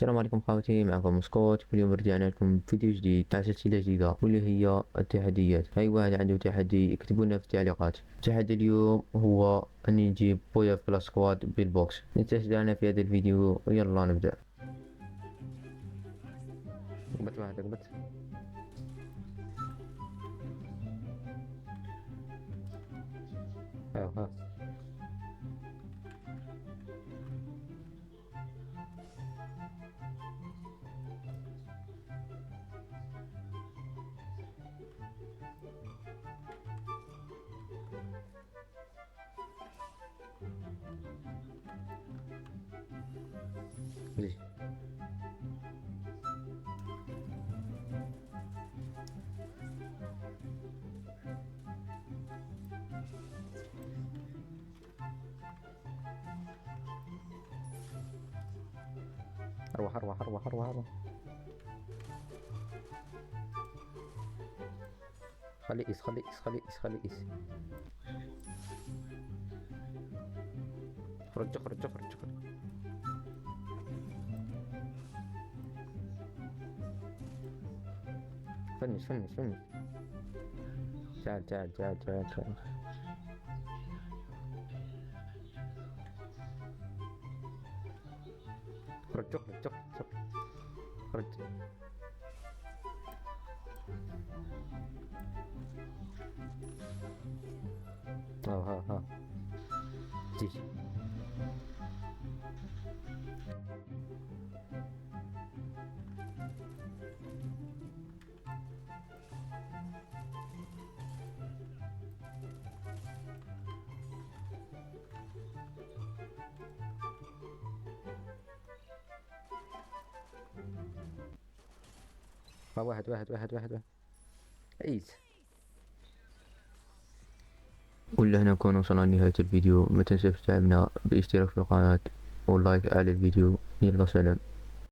السلام عليكم خواتي، معكم سكوت. اليوم رجعنا لكم بفيديو جديد مع سلسلة جديدة واللي هي التحديات. أي واحد عنده تحدي يكتبوا لنا في التعليقات. التحدي اليوم هو أن نجيب بويا بلا سكواد بالبوكس. نتشجعنا في هذا الفيديو ويلا نبدأ. قبت واحد قبت. ها. ليش؟ أروح أروح أروح أروح أروح. خلي إيس خلي إيس خلي إيس خلي إيس. خرج خرج خرج خرج. فنش فنش فنش. تعال تعال تعال تعال تعال. خرج خرج خرج خرج. ها ها. تيجي. واحد واحد واحد واحد واحد. عيس. ولهنا نكون وصلنا لنهاية الفيديو. ما تنساش تدعمنا باشتراك في القناة واللايك على الفيديو. يلا سلام.